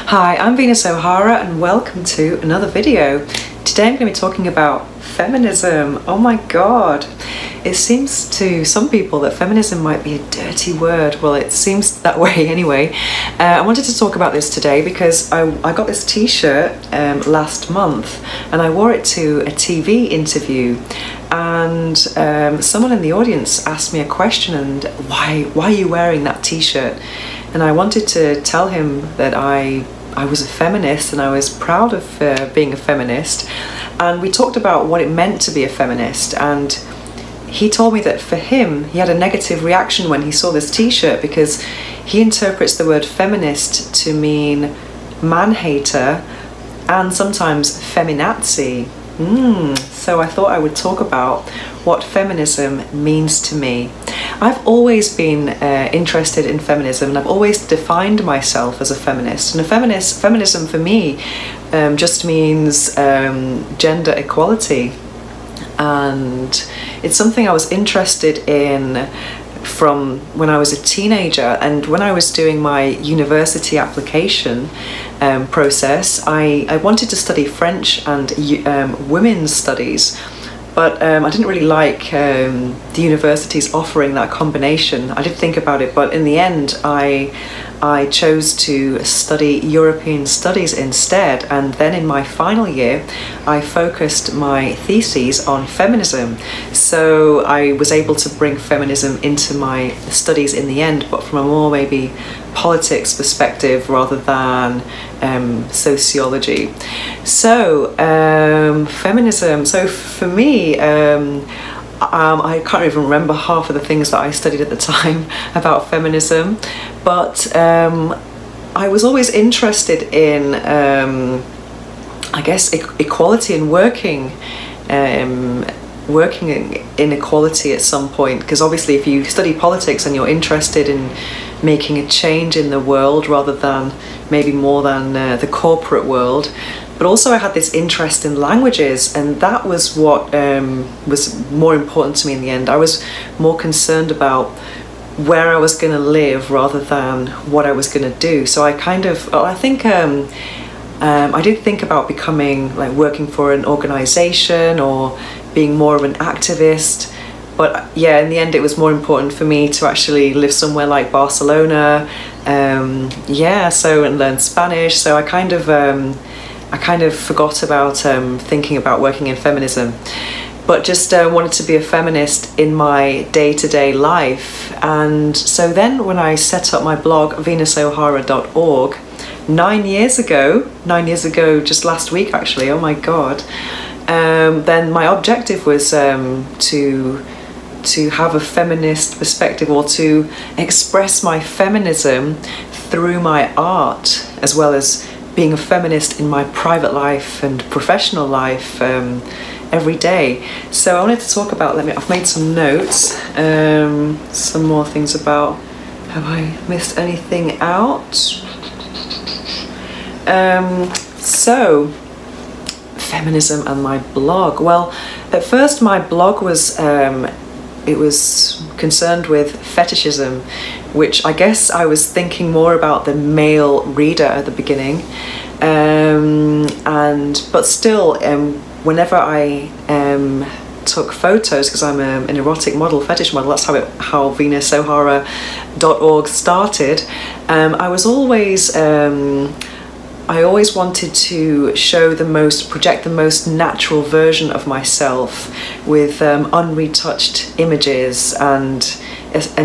Hi, I'm Venus O'Hara and welcome to another video. Today I'm going to be talking about feminism. Oh my god. It seems to some people that feminism might be a dirty word. Well, it seems that way anyway. I wanted to talk about this today because I got this t-shirt last month and I wore it to a TV interview, and someone in the audience asked me a question, and why are you wearing that t-shirt? And I wanted to tell him that I was a feminist and I was proud of being a feminist. And we talked about what it meant to be a feminist, and he told me that for him, he had a negative reaction when he saw this t-shirt because he interprets the word feminist to mean man-hater and sometimes feminazi. So I thought I would talk about what feminism means to me. I've always been interested in feminism, and I've always defined myself as a feminist. And feminism for me just means gender equality, and it's something I was interested in from when I was a teenager. And when I was doing my university application process, I wanted to study French and women's studies, but I didn't really like the universities offering that combination. I did think about it, but in the end I chose to study European studies instead, and then in my final year I focused my theses on feminism. So I was able to bring feminism into my studies in the end, but from a more maybe politics perspective rather than sociology. So feminism, so for me, I can't even remember half of the things that I studied at the time about feminism, but I was always interested in, I guess, equality and working in equality at some point, because obviously if you study politics and you're interested in making a change in the world rather than maybe more than the corporate world. But also I had this interest in languages, and that was what was more important to me in the end. I was more concerned about where I was going to live rather than what I was going to do. So I think I did think about becoming, like, working for an organization or being more of an activist. But yeah, in the end it was more important for me to actually live somewhere like Barcelona, and learn Spanish. So I kind of forgot about thinking about working in feminism, but just wanted to be a feminist in my day-to-day life. And so then when I set up my blog, venusohara.org, 9 years ago, just last week actually, oh my god, then my objective was to have a feminist perspective, or to express my feminism through my art, as well as being a feminist in my private life and professional life every day. So I wanted to talk about, I've made some notes, some more things about, have I missed anything out? So feminism and my blog. Well, at first my blog was it was concerned with fetishism, which I guess I was thinking more about the male reader at the beginning, but still, whenever I took photos, because I'm an erotic model, fetish model, that's how venusohara.org started. I always wanted to project the most natural version of myself with unretouched images and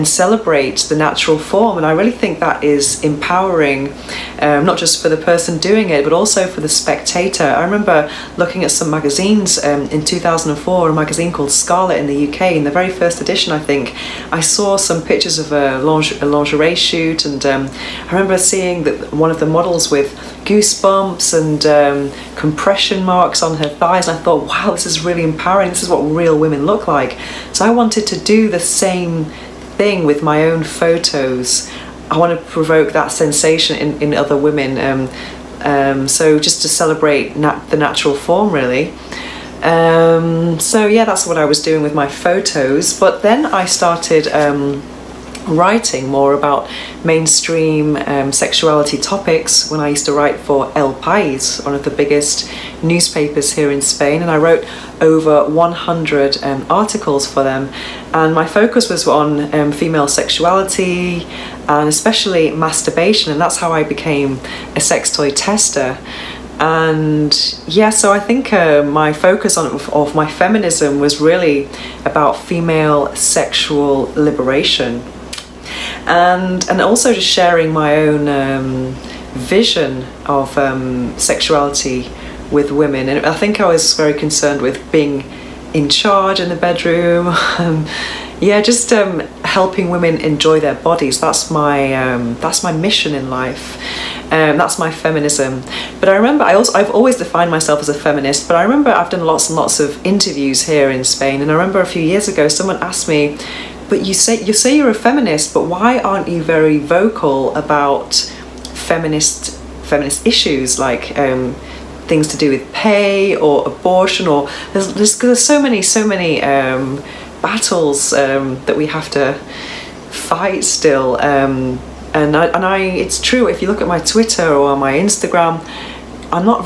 celebrate the natural form. And I really think that is empowering, not just for the person doing it, but also for the spectator. I remember looking at some magazines in 2004, a magazine called Scarlet in the UK. In the very first edition, I think, I saw some pictures of a lingerie shoot, and I remember seeing that one of the models with goosebumps and compression marks on her thighs, and I thought, wow, this is really empowering, this is what real women look like. So I wanted to do the same thing with my own photos. I want to provoke that sensation in other women, so just to celebrate the natural form, really. So yeah, that's what I was doing with my photos. But then I started writing more about mainstream sexuality topics when I used to write for El País, one of the biggest newspapers here in Spain, and I wrote over 100 articles for them, and my focus was on female sexuality and especially masturbation, and that's how I became a sex toy tester. And yeah, so I think my focus of my feminism was really about female sexual liberation, and also just sharing my own vision of sexuality with women. And I think I was very concerned with being in charge in the bedroom. Yeah, just helping women enjoy their bodies. That's my mission in life. That's my feminism. But I remember I've always defined myself as a feminist, but I remember I've done lots and lots of interviews here in Spain, and I remember a few years ago someone asked me, but you say you're a feminist, but why aren't you very vocal about feminist issues, like things to do with pay or abortion, or there's so many battles that we have to fight still. And it's true, if you look at my Twitter or my Instagram, I'm not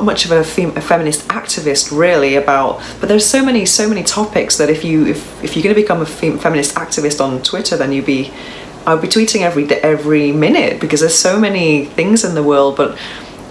much of a feminist activist really but there's so many topics that if you're going to become a feminist activist on Twitter, then I'll be tweeting every minute, because there's so many things in the world.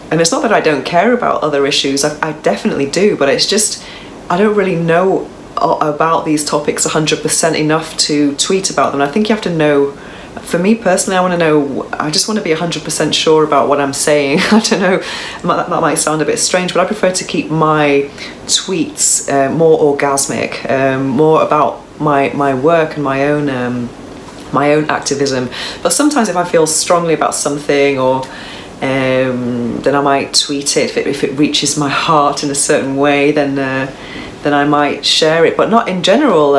And it's not that I don't care about other issues, I definitely do, but it's just I don't really know about these topics 100% enough to tweet about them. I think you have to know. For me personally, I just want to be 100% sure about what I'm saying. I don't know, that might sound a bit strange, but I prefer to keep my tweets more orgasmic, more about my work and my own activism. But sometimes if I feel strongly about something, or then I might tweet it. If it reaches my heart in a certain way, then I might share it, but not in general.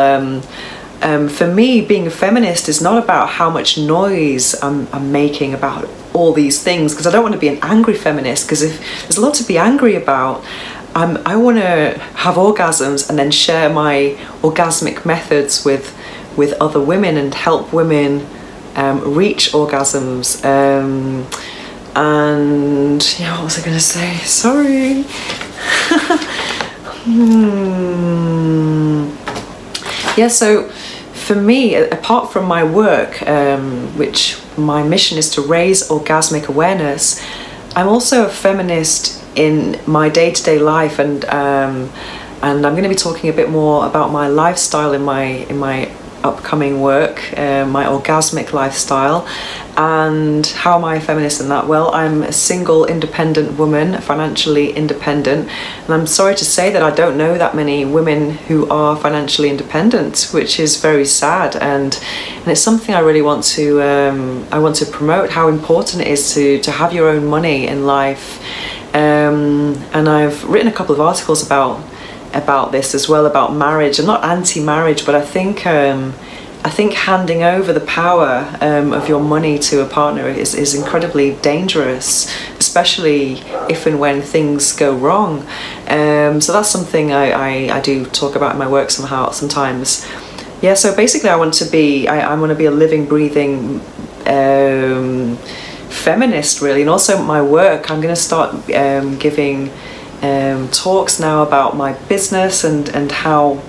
For me, being a feminist is not about how much noise I'm making about all these things, because I don't want to be an angry feminist, because if there's a lot to be angry about, I want to have orgasms and then share my orgasmic methods with other women and help women reach orgasms. And yeah, what was I going to say? Sorry. Yeah, so for me, apart from my work, which my mission is to raise orgasmic awareness, I'm also a feminist in my day-to-day life, and I'm going to be talking a bit more about my lifestyle in my upcoming work, my orgasmic lifestyle. And how am I a feminist in that? Well, I'm a single independent woman, financially independent, and I'm sorry to say that I don't know that many women who are financially independent, which is very sad, and it's something I really want to promote, how important it is to have your own money in life. And I've written a couple of articles about this as well, about marriage. I'm not anti-marriage, but I think handing over the power of your money to a partner is incredibly dangerous, especially if and when things go wrong. So that's something I do talk about in my work sometimes. Yeah, so basically I want to be a living, breathing feminist really. And also my work, I'm going to start giving talks now about my business and how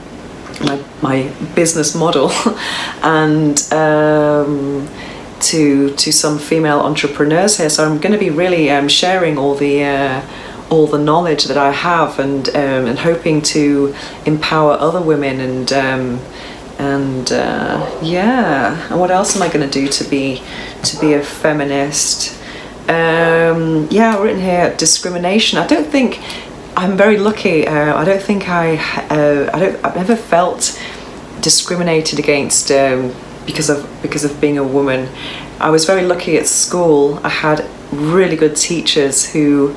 my business model, and to some female entrepreneurs here. So I'm going to be really sharing all the knowledge that I have, and hoping to empower other women, and yeah. And what else am I going to do to be a feminist? Yeah, I've written here discrimination. I don't think I'm very lucky. I don't think I've never felt discriminated against because of being a woman. I was very lucky at school. I had really good teachers who.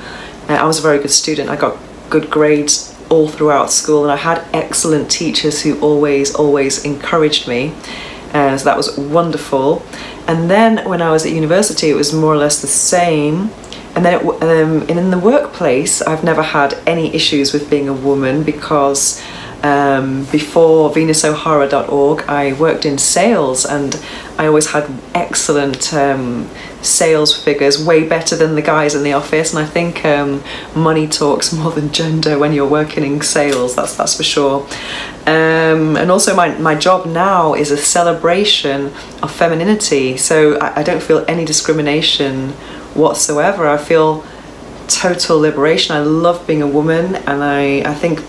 I was a very good student. I got good grades all throughout school, and I had excellent teachers who always encouraged me. So that was wonderful. And then when I was at university, it was more or less the same. And then in the workplace, I've never had any issues with being a woman, because Before venusohara.org, I worked in sales, and I always had excellent sales figures, way better than the guys in the office. And I think money talks more than gender when you're working in sales, that's for sure. And also my job now is a celebration of femininity, so I don't feel any discrimination whatsoever. I feel total liberation. I love being a woman, and I think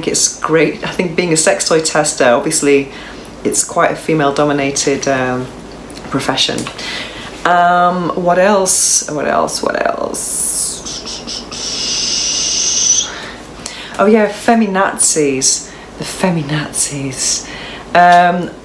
it's great. I think being a sex toy tester, obviously it's quite a female dominated profession. What else? Oh yeah, feminazis. The feminazis.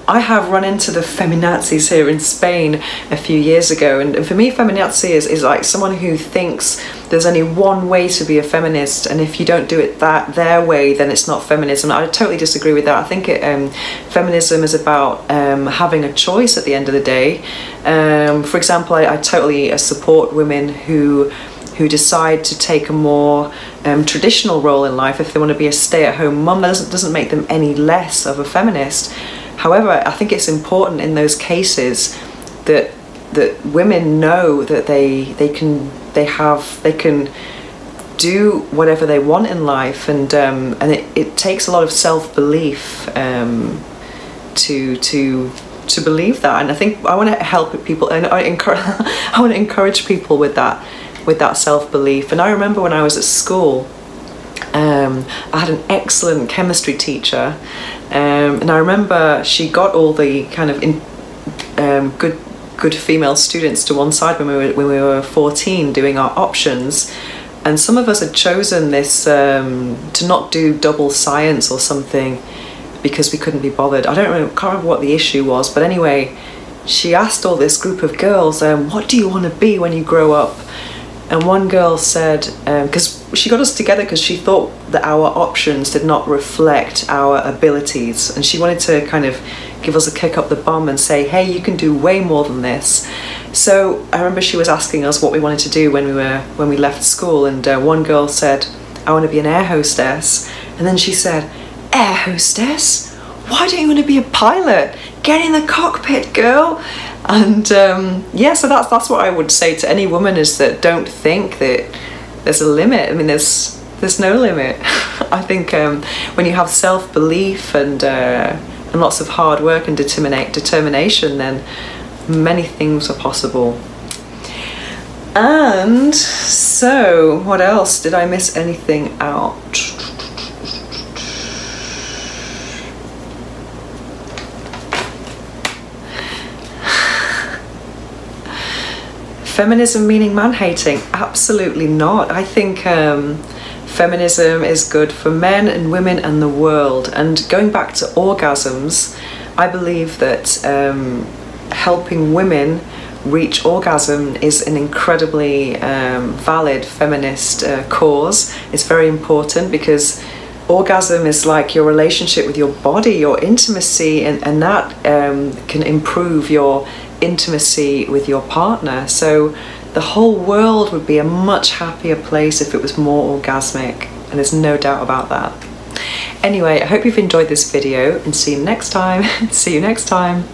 I have run into the feminazis here in Spain a few years ago, and for me feminazi is like someone who thinks there's only one way to be a feminist, and if you don't do it their way, then it's not feminism. I totally disagree with that. I think feminism is about having a choice at the end of the day. For example, I totally support women who decide to take a more traditional role in life. If they want to be a stay-at-home mum, that doesn't make them any less of a feminist. However, I think it's important in those cases that women know that they can do whatever they want in life, and it takes a lot of self-belief to believe that. And I think I want to help people, and I want to encourage people with that self-belief. And I remember when I was at school, I had an excellent chemistry teacher, and I remember she got all the kind of good female students to one side when we were 14 doing our options, and some of us had chosen this to not do double science or something because we couldn't be bothered. Can't remember what the issue was, but anyway, she asked all this group of girls, what do you want to be when you grow up? And one girl said, because she got us together because she thought that our options did not reflect our abilities, and she wanted to kind of give us a kick up the bum and say, hey, you can do way more than this. So I remember she was asking us what we wanted to do when we left school, and one girl said, I want to be an air hostess. And then she said, air hostess? Why don't you want to be a pilot? Get in the cockpit, girl. And yeah, so that's what I would say to any woman, is that don't think that there's a limit. I mean, there's no limit. I think when you have self-belief and lots of hard work and determination, then many things are possible. And so, what else? Did I miss anything out? Feminism meaning man-hating? Absolutely not. I think feminism is good for men and women and the world. And going back to orgasms, I believe that helping women reach orgasm is an incredibly valid feminist cause. It's very important because orgasm is like your relationship with your body, your intimacy, and that can improve your intimacy with your partner. So the whole world would be a much happier place if it was more orgasmic, and there's no doubt about that. Anyway, I hope you've enjoyed this video, and see you next time. See you next time.